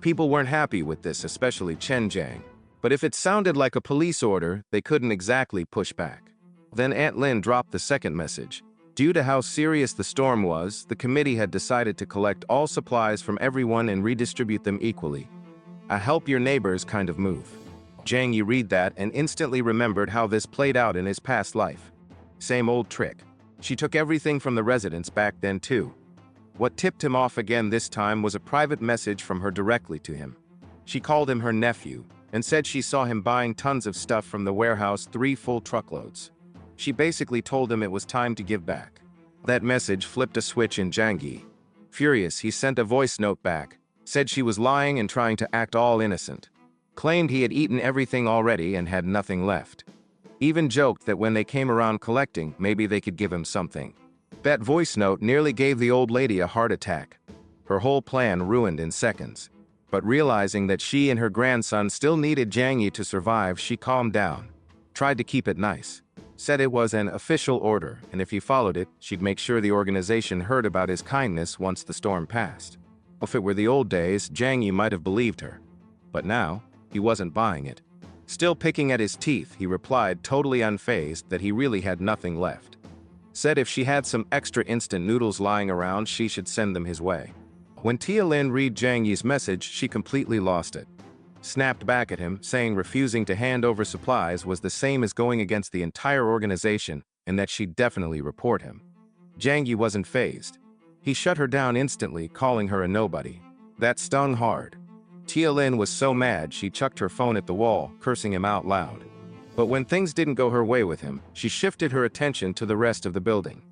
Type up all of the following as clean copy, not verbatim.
People weren't happy with this, especially Chen Jiang. But if it sounded like a police order, they couldn't exactly push back. Then Aunt Lin dropped the second message. Due to how serious the storm was, the committee had decided to collect all supplies from everyone and redistribute them equally. A help your neighbors kind of move. Jiang Yi read that and instantly remembered how this played out in his past life. Same old trick. She took everything from the residents back then too. What tipped him off again this time was a private message from her directly to him. She called him her nephew and said she saw him buying tons of stuff from the warehouse, 3 full truckloads. She basically told him it was time to give back. That message flipped a switch in Jiang Yi. Furious, he sent a voice note back, said she was lying and trying to act all innocent. Claimed he had eaten everything already and had nothing left. Even joked that when they came around collecting, maybe they could give him something. That voice note nearly gave the old lady a heart attack. Her whole plan ruined in seconds. But realizing that she and her grandson still needed Jiang Yi to survive, she calmed down. Tried to keep it nice. Said it was an official order, and if he followed it, she'd make sure the organization heard about his kindness once the storm passed. If it were the old days, Jiang Yi might have believed her. But now, he wasn't buying it. Still picking at his teeth, he replied, totally unfazed, that he really had nothing left. Said if she had some extra instant noodles lying around, she should send them his way. When Tia Lin read Jiang Yi's message, she completely lost it. Snapped back at him, saying refusing to hand over supplies was the same as going against the entire organization, and that she'd definitely report him. Jiang Yi wasn't fazed. He shut her down instantly, calling her a nobody. That stung hard. Tia Lin was so mad she chucked her phone at the wall, cursing him out loud. But when things didn't go her way with him, she shifted her attention to the rest of the building.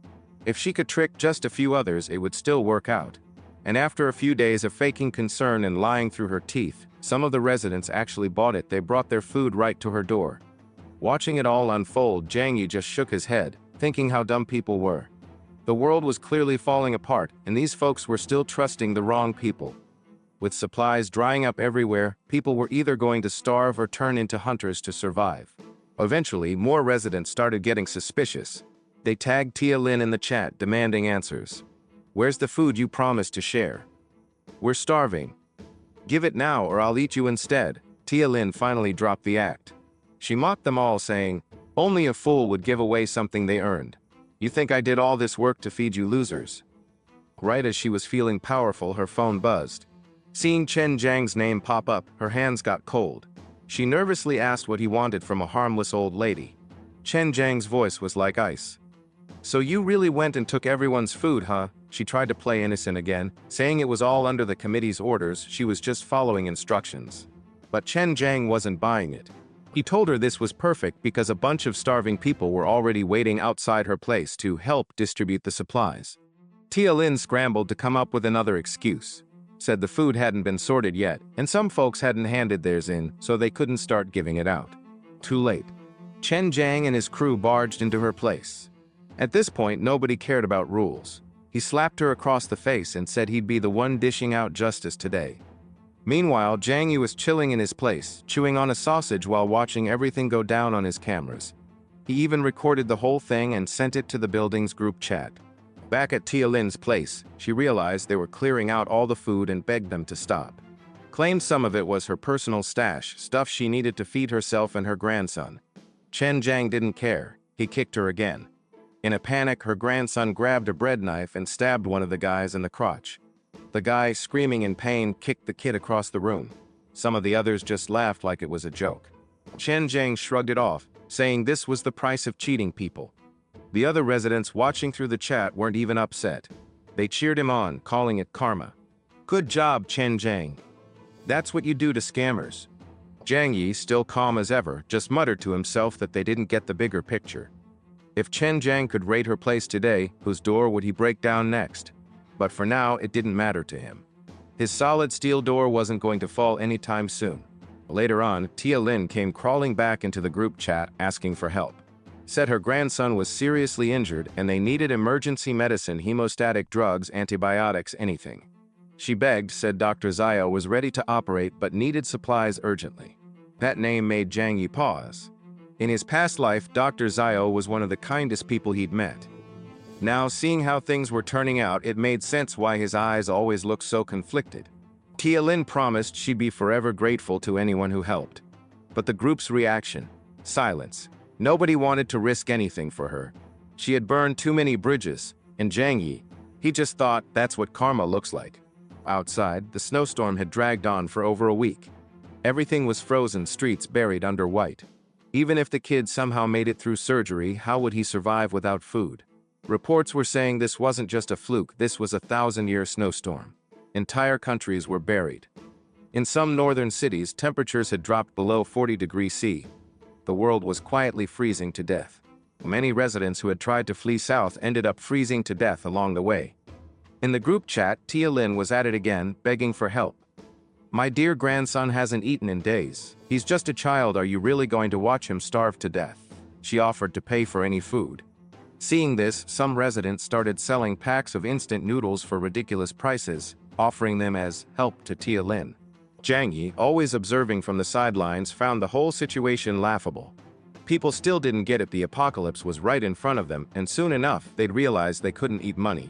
If she could trick just a few others, it would still work out. And after a few days of faking concern and lying through her teeth, some of the residents actually bought it. They brought their food right to her door. Watching it all unfold, Jiang Yi just shook his head, thinking how dumb people were. The world was clearly falling apart, and these folks were still trusting the wrong people. With supplies drying up everywhere, people were either going to starve or turn into hunters to survive. Eventually, more residents started getting suspicious. They tagged Tia Lin in the chat, demanding answers. Where's the food you promised to share? We're starving. Give it now or I'll eat you instead. Tia Lin finally dropped the act. She mocked them all, saying, only a fool would give away something they earned. You think I did all this work to feed you losers? Right as she was feeling powerful, her phone buzzed. Seeing Chen Jiang's name pop up, her hands got cold. She nervously asked what he wanted from a harmless old lady. Chen Jiang's voice was like ice. So you really went and took everyone's food, huh? She tried to play innocent again, saying it was all under the committee's orders, she was just following instructions. But Chen Jiang wasn't buying it. He told her this was perfect because a bunch of starving people were already waiting outside her place to help distribute the supplies. Tia Lin scrambled to come up with another excuse. Said the food hadn't been sorted yet, and some folks hadn't handed theirs in, so they couldn't start giving it out. Too late. Chen Jiang and his crew barged into her place. At this point, nobody cared about rules. He slapped her across the face and said he'd be the one dishing out justice today. Meanwhile, Jiang Yi was chilling in his place, chewing on a sausage while watching everything go down on his cameras. He even recorded the whole thing and sent it to the building's group chat. Back at Tia Lin's place, she realized they were clearing out all the food and begged them to stop. Claimed some of it was her personal stash, stuff she needed to feed herself and her grandson. Chen Jiang didn't care. He kicked her again. In a panic, her grandson grabbed a bread knife and stabbed one of the guys in the crotch. The guy, screaming in pain, kicked the kid across the room. Some of the others just laughed like it was a joke. Chen Jiang shrugged it off, saying this was the price of cheating people. The other residents watching through the chat weren't even upset. They cheered him on, calling it karma. Good job, Chen Jiang. That's what you do to scammers. Jiang Yi, still calm as ever, just muttered to himself that they didn't get the bigger picture. If Chen Jiang could raid her place today, whose door would he break down next? But for now, it didn't matter to him. His solid steel door wasn't going to fall anytime soon. Later on, Tia Lin came crawling back into the group chat asking for help. Said her grandson was seriously injured and they needed emergency medicine, hemostatic drugs, antibiotics, anything. She begged, said Dr. Zhao was ready to operate but needed supplies urgently. That name made Jiang Yi pause. In his past life, Dr. Zhao was one of the kindest people he'd met. Now, seeing how things were turning out, it made sense why his eyes always looked so conflicted. Tia Lin promised she'd be forever grateful to anyone who helped. But the group's reaction? Silence. Nobody wanted to risk anything for her. She had burned too many bridges, and Zhang Yi, he just thought that's what karma looks like. Outside, the snowstorm had dragged on for over a week. Everything was frozen, streets buried under white. Even if the kid somehow made it through surgery, how would he survive without food? Reports were saying this wasn't just a fluke, this was a 1,000-year snowstorm. Entire countries were buried. In some northern cities, temperatures had dropped below 40 degrees C. The world was quietly freezing to death. Many residents who had tried to flee south ended up freezing to death along the way. In the group chat, Tia Lin was at it again, begging for help. "My dear grandson hasn't eaten in days. He's just a child, are you really going to watch him starve to death?" She offered to pay for any food. Seeing this, some residents started selling packs of instant noodles for ridiculous prices, offering them as help to Tia Lin. Zhang Yi, always observing from the sidelines, found the whole situation laughable. People still didn't get it, the apocalypse was right in front of them, and soon enough they'd realize they couldn't eat money.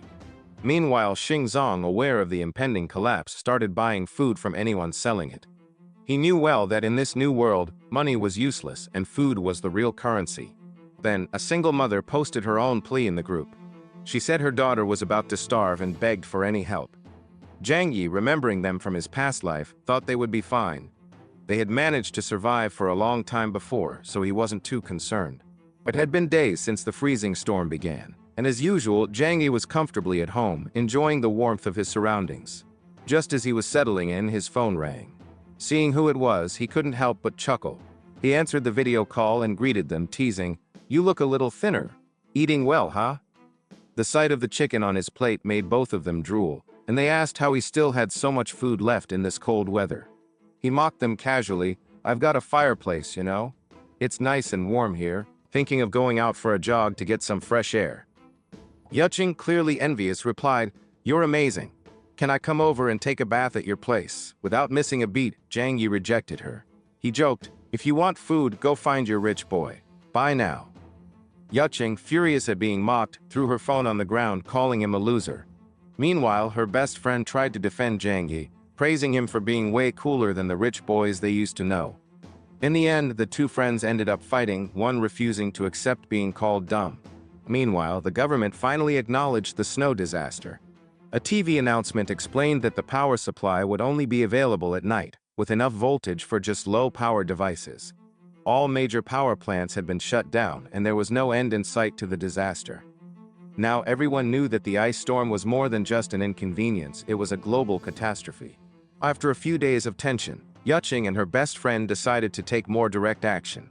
Meanwhile, Xingzong, aware of the impending collapse, started buying food from anyone selling it. He knew well that in this new world, money was useless and food was the real currency. Then, a single mother posted her own plea in the group. She said her daughter was about to starve and begged for any help. Zhang Yi, remembering them from his past life, thought they would be fine. They had managed to survive for a long time before, so he wasn't too concerned. It had been days since the freezing storm began, and as usual, Zhang Yi was comfortably at home, enjoying the warmth of his surroundings. Just as he was settling in, his phone rang. Seeing who it was, he couldn't help but chuckle. He answered the video call and greeted them, teasing, "You look a little thinner. Eating well, huh?" The sight of the chicken on his plate made both of them drool, and they asked how he still had so much food left in this cold weather. He mocked them casually, "I've got a fireplace, you know. It's nice and warm here, thinking of going out for a jog to get some fresh air." Yuching, clearly envious, replied, "You're amazing. Can I come over and take a bath at your place?" Without missing a beat, Zhang Yi rejected her. He joked, "If you want food, go find your rich boy. Bye now." Yuching, furious at being mocked, threw her phone on the ground, calling him a loser. Meanwhile, her best friend tried to defend Zhang Yi, praising him for being way cooler than the rich boys they used to know. In the end, the two friends ended up fighting, one refusing to accept being called dumb. Meanwhile, the government finally acknowledged the snow disaster. A TV announcement explained that the power supply would only be available at night, with enough voltage for just low-power devices. All major power plants had been shut down, and there was no end in sight to the disaster. Now everyone knew that the ice storm was more than just an inconvenience, it was a global catastrophe. After a few days of tension, Yuching and her best friend decided to take more direct action.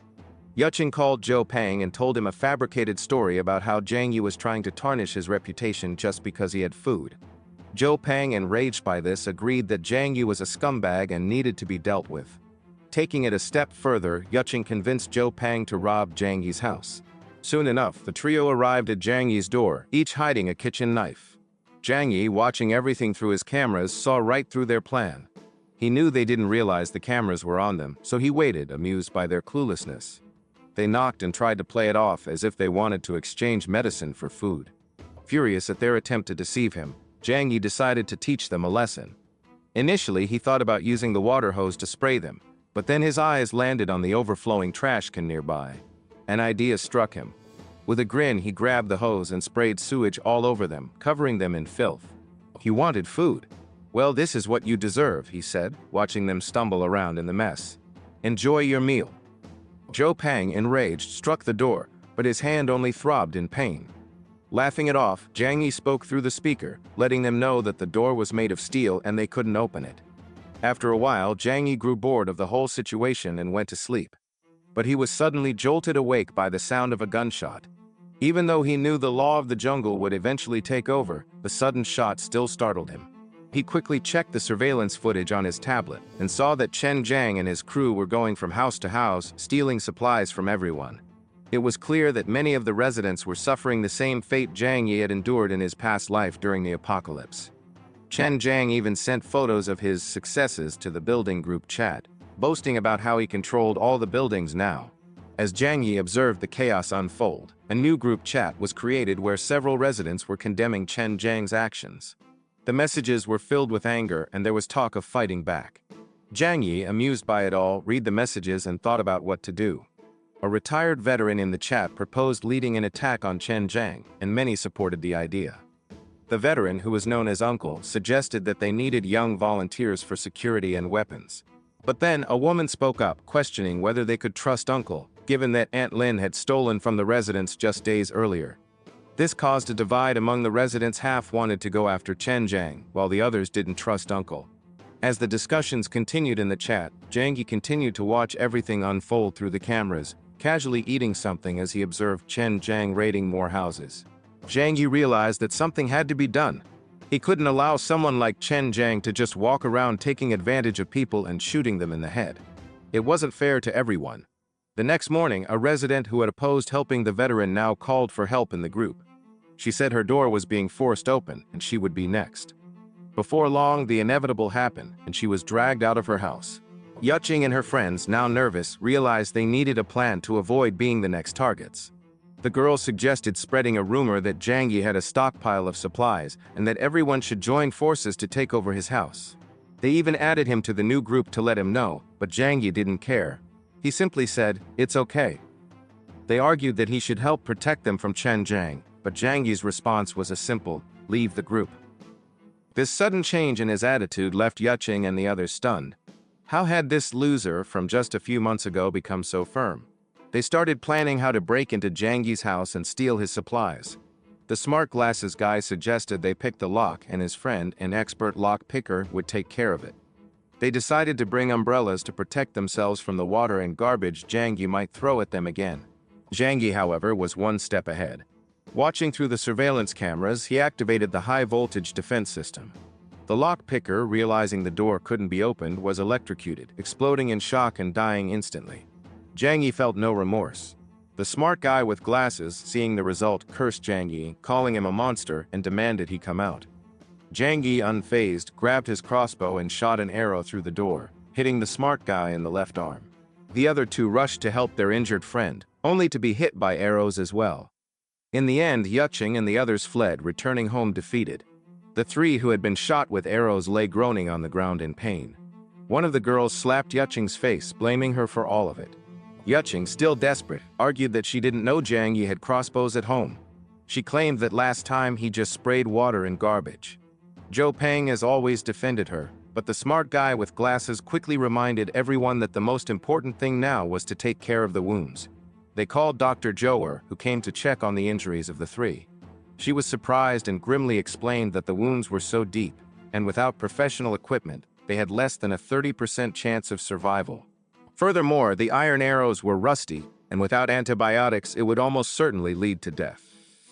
Yuching called Zhou Pang and told him a fabricated story about how Zhang Yi was trying to tarnish his reputation just because he had food. Zhou Pang, enraged by this, agreed that Zhang Yi was a scumbag and needed to be dealt with. Taking it a step further, Yuching convinced Zhou Pang to rob Zhang Yi's house. Soon enough, the trio arrived at Zhang Yi's door, each hiding a kitchen knife. Zhang Yi, watching everything through his cameras, saw right through their plan. He knew they didn't realize the cameras were on them, so he waited, amused by their cluelessness. They knocked and tried to play it off as if they wanted to exchange medicine for food. Furious at their attempt to deceive him, Zhang Yi decided to teach them a lesson. Initially, he thought about using the water hose to spray them, but then his eyes landed on the overflowing trash can nearby. An idea struck him. With a grin, he grabbed the hose and sprayed sewage all over them, covering them in filth. He wanted food. "Well, this is what you deserve," he said, watching them stumble around in the mess. "Enjoy your meal." Zhou Pang, enraged, struck the door, but his hand only throbbed in pain. Laughing it off, Zhang Yi spoke through the speaker, letting them know that the door was made of steel and they couldn't open it. After a while, Zhang Yi grew bored of the whole situation and went to sleep. But he was suddenly jolted awake by the sound of a gunshot. Even though he knew the law of the jungle would eventually take over, the sudden shot still startled him. He quickly checked the surveillance footage on his tablet and saw that Chen Zhang and his crew were going from house to house, stealing supplies from everyone. It was clear that many of the residents were suffering the same fate Zhang Yi had endured in his past life during the apocalypse. Chen Zhang even sent photos of his successes to the building group chat, boasting about how he controlled all the buildings now. As Zhang Yi observed the chaos unfold, a new group chat was created where several residents were condemning Chen Zhang's actions. The messages were filled with anger and there was talk of fighting back. Jiang Yi, amused by it all, read the messages and thought about what to do. A retired veteran in the chat proposed leading an attack on Chen Jiang, and many supported the idea. The veteran, who was known as Uncle, suggested that they needed young volunteers for security and weapons. But then a woman spoke up, questioning whether they could trust Uncle, given that Aunt Lin had stolen from the residents just days earlier. This caused a divide among the residents. Half wanted to go after Chen Jiang, while the others didn't trust Uncle. As the discussions continued in the chat, Jiang Yi continued to watch everything unfold through the cameras, casually eating something as he observed Chen Jiang raiding more houses. Jiang Yi realized that something had to be done. He couldn't allow someone like Chen Jiang to just walk around taking advantage of people and shooting them in the head. It wasn't fair to everyone. The next morning, a resident who had opposed helping the veteran now called for help in the group. She said her door was being forced open and she would be next. Before long, the inevitable happened and she was dragged out of her house. Yuqing and her friends, now nervous, realized they needed a plan to avoid being the next targets. The girl suggested spreading a rumor that Jiang Yi had a stockpile of supplies and that everyone should join forces to take over his house. They even added him to the new group to let him know, but Jiang Yi didn't care. He simply said, "It's okay." They argued that he should help protect them from Chen Jiang, but Jiang Yi's response was a simple, "Leave the group." This sudden change in his attitude left Yuqing and the others stunned. How had this loser from just a few months ago become so firm? They started planning how to break into Jiang Yi's house and steal his supplies. The smart glasses guy suggested they pick the lock and his friend, an expert lock picker, would take care of it. They decided to bring umbrellas to protect themselves from the water and garbage Jiang Yi might throw at them again. Jiang Yi, however, was one step ahead. Watching through the surveillance cameras, he activated the high-voltage defense system. The lock picker, realizing the door couldn't be opened, was electrocuted, exploding in shock and dying instantly. Jiang Yi felt no remorse. The smart guy with glasses, seeing the result, cursed Jiang Yi, calling him a monster, and demanded he come out. Jiang Yi, unfazed, grabbed his crossbow and shot an arrow through the door, hitting the smart guy in the left arm. The other two rushed to help their injured friend, only to be hit by arrows as well. In the end, Yuqing and the others fled, returning home defeated. The three who had been shot with arrows lay groaning on the ground in pain. One of the girls slapped Yuqing's face, blaming her for all of it. Yuqing, still desperate, argued that she didn't know Jiang Yi had crossbows at home. She claimed that last time he just sprayed water in garbage. Zhou Peng as always defended her, but the smart guy with glasses quickly reminded everyone that the most important thing now was to take care of the wounds. They called Dr. Zhouer, who came to check on the injuries of the three. She was surprised and grimly explained that the wounds were so deep, and without professional equipment, they had less than a 30% chance of survival. Furthermore, the iron arrows were rusty, and without antibiotics, it would almost certainly lead to death.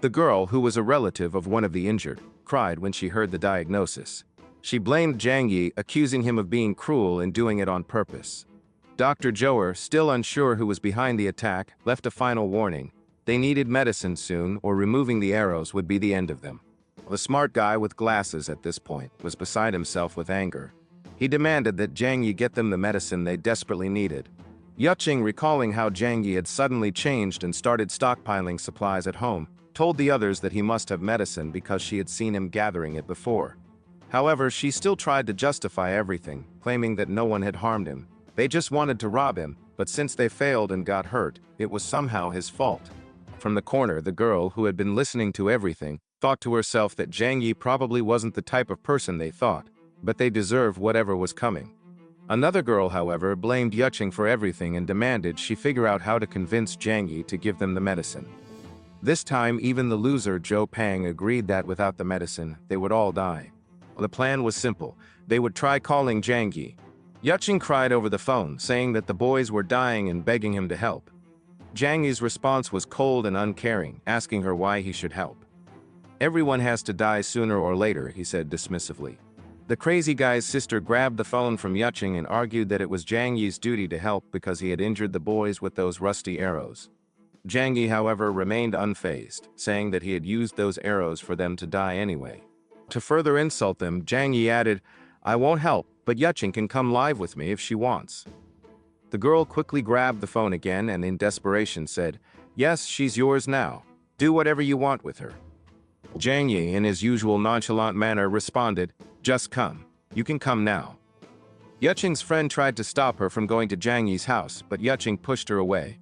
The girl, who was a relative of one of the injured, cried when she heard the diagnosis. She blamed Jiang Yi, accusing him of being cruel and doing it on purpose. Dr. Zhouer, still unsure who was behind the attack, left a final warning. They needed medicine soon, or removing the arrows would be the end of them. The smart guy with glasses at this point was beside himself with anger. He demanded that Jiang Yi get them the medicine they desperately needed. Yuqing, recalling how Jiang Yi had suddenly changed and started stockpiling supplies at home, told the others that he must have medicine because she had seen him gathering it before. However, she still tried to justify everything, claiming that no one had harmed him. They just wanted to rob him, but since they failed and got hurt, it was somehow his fault. From the corner, the girl, who had been listening to everything, thought to herself that Jiang Yi probably wasn't the type of person they thought, but they deserved whatever was coming. Another girl, however, blamed Yuqing for everything and demanded she figure out how to convince Jiang Yi to give them the medicine. This time, even the loser Zhou Peng agreed that without the medicine, they would all die. The plan was simple. They would try calling Jiang Yi. Yuqing cried over the phone, saying that the boys were dying and begging him to help. Jiang Yi's response was cold and uncaring, asking her why he should help. "Everyone has to die sooner or later," he said dismissively. The crazy guy's sister grabbed the phone from Yuqing and argued that it was Jiang Yi's duty to help because he had injured the boys with those rusty arrows. Jiang Yi, however, remained unfazed, saying that he had used those arrows for them to die anyway. To further insult them, Jiang Yi added, "I won't help, but Yuqing can come live with me if she wants." The girl quickly grabbed the phone again and in desperation said, "Yes, she's yours now. Do whatever you want with her." Jiang Yi, in his usual nonchalant manner, responded, "Just come. You can come now." Yuqing's friend tried to stop her from going to Jiang Yi's house, but Yuqing pushed her away.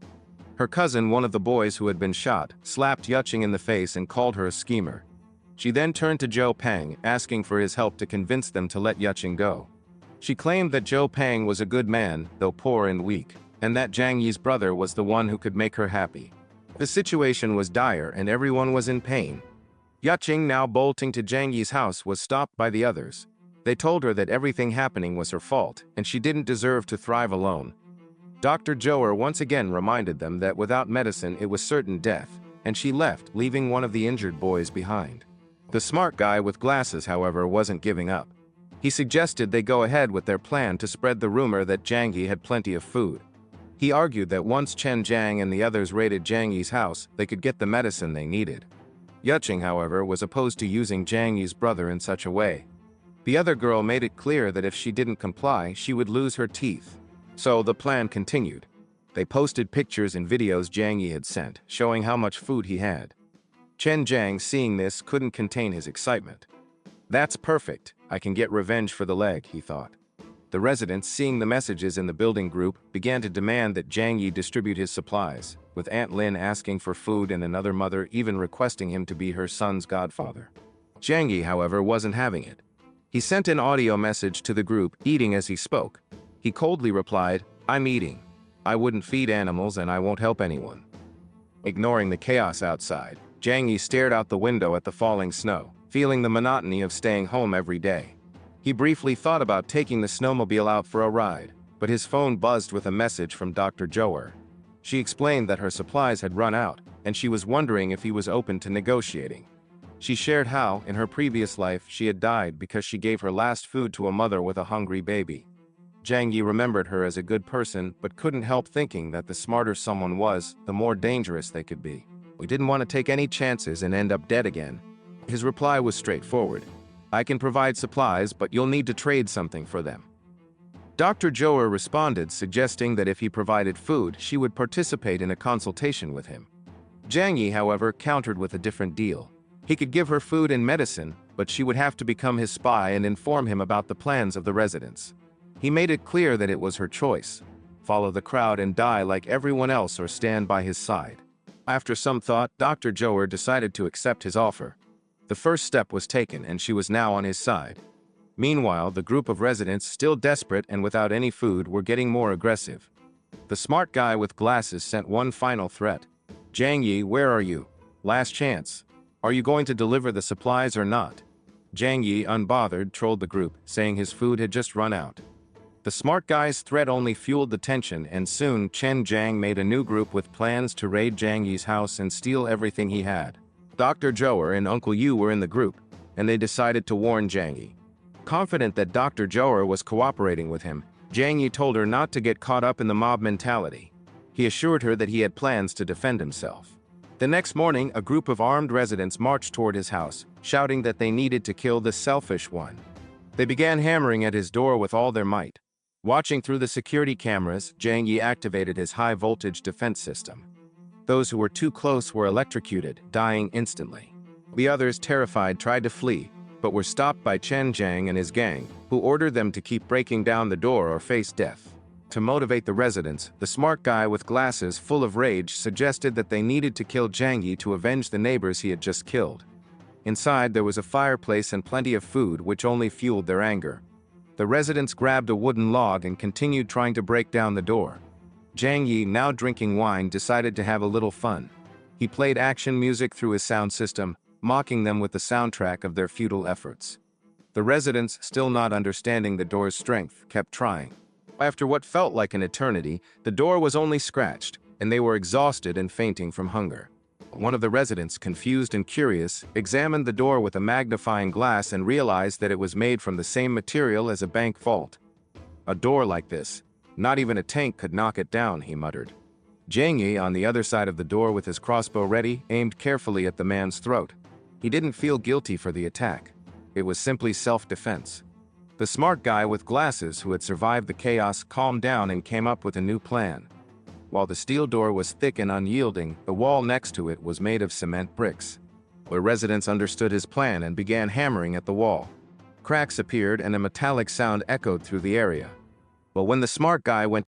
Her cousin, one of the boys who had been shot, slapped Yuqing in the face and called her a schemer. She then turned to Zhou Pang, asking for his help to convince them to let Yuqing go. She claimed that Zhou Pang was a good man, though poor and weak, and that Jiang Yi's brother was the one who could make her happy. The situation was dire and everyone was in pain. Yuqing, now bolting to Jiang Yi's house, was stopped by the others. They told her that everything happening was her fault, and she didn't deserve to thrive alone. Dr. Zhouer once again reminded them that without medicine it was certain death, and she left, leaving one of the injured boys behind. The smart guy with glasses, however, wasn't giving up. He suggested they go ahead with their plan to spread the rumor that Jiang Yi had plenty of food. He argued that once Chen Jiang and the others raided Jiang Yi's house, they could get the medicine they needed. Yuqing, however, was opposed to using Jiang Yi's brother in such a way. The other girl made it clear that if she didn't comply, she would lose her teeth. So the plan continued. They posted pictures and videos Jiang Yi had sent, showing how much food he had. Chen Jiang, seeing this, couldn't contain his excitement. "That's perfect. I can get revenge for the leg," he thought. The residents, seeing the messages in the building group, began to demand that Jiang Yi distribute his supplies, with Aunt Lin asking for food and another mother even requesting him to be her son's godfather. Jiang Yi, however, wasn't having it. He sent an audio message to the group, eating as he spoke. He coldly replied, "I'm eating. I wouldn't feed animals and I won't help anyone." Ignoring the chaos outside, Jiang Yi stared out the window at the falling snow, feeling the monotony of staying home every day. He briefly thought about taking the snowmobile out for a ride, but his phone buzzed with a message from Dr. Zhouer. She explained that her supplies had run out, and she was wondering if he was open to negotiating. She shared how, in her previous life, she had died because she gave her last food to a mother with a hungry baby. Jiang Yi remembered her as a good person, but couldn't help thinking that the smarter someone was, the more dangerous they could be. We didn't want to take any chances and end up dead again. His reply was straightforward. "I can provide supplies, but you'll need to trade something for them." Dr. Zhouer responded, suggesting that if he provided food, she would participate in a consultation with him. Jiang Yi, however, countered with a different deal. He could give her food and medicine, but she would have to become his spy and inform him about the plans of the residents. He made it clear that it was her choice: follow the crowd and die like everyone else or stand by his side. After some thought, Dr. Zhouer decided to accept his offer. The first step was taken and she was now on his side. Meanwhile, the group of residents, still desperate and without any food, were getting more aggressive. The smart guy with glasses sent one final threat. "Jiang Yi, where are you? Last chance. Are you going to deliver the supplies or not?" Jiang Yi, unbothered, trolled the group, saying his food had just run out. The smart guy's threat only fueled the tension, and soon Chen Jiang made a new group with plans to raid Jiang Yi's house and steal everything he had. Dr. Zhouer and Uncle Yu were in the group, and they decided to warn Jiang Yi. Confident that Dr. Zhouer was cooperating with him, Jiang Yi told her not to get caught up in the mob mentality. He assured her that he had plans to defend himself. The next morning, a group of armed residents marched toward his house, shouting that they needed to kill the selfish one. They began hammering at his door with all their might. Watching through the security cameras, Jiang Yi activated his high-voltage defense system. Those who were too close were electrocuted, dying instantly. The others, terrified, tried to flee, but were stopped by Chen Jiang and his gang, who ordered them to keep breaking down the door or face death. To motivate the residents, the smart guy with glasses, full of rage, suggested that they needed to kill Jiang Yi to avenge the neighbors he had just killed. Inside, there was a fireplace and plenty of food, which only fueled their anger. The residents grabbed a wooden log and continued trying to break down the door. Jiang Yi, now drinking wine, decided to have a little fun. He played action music through his sound system, mocking them with the soundtrack of their futile efforts. The residents, still not understanding the door's strength, kept trying. After what felt like an eternity, the door was only scratched, and they were exhausted and fainting from hunger. One of the residents, confused and curious, examined the door with a magnifying glass and realized that it was made from the same material as a bank vault. "A door like this, not even a tank could knock it down," he muttered. Jiang Yi, on the other side of the door with his crossbow ready, aimed carefully at the man's throat. He didn't feel guilty for the attack. It was simply self-defense. The smart guy with glasses, who had survived the chaos, calmed down and came up with a new plan. While the steel door was thick and unyielding, the wall next to it was made of cement bricks. where residents understood his plan and began hammering at the wall. Cracks appeared and a metallic sound echoed through the area. But when the smart guy went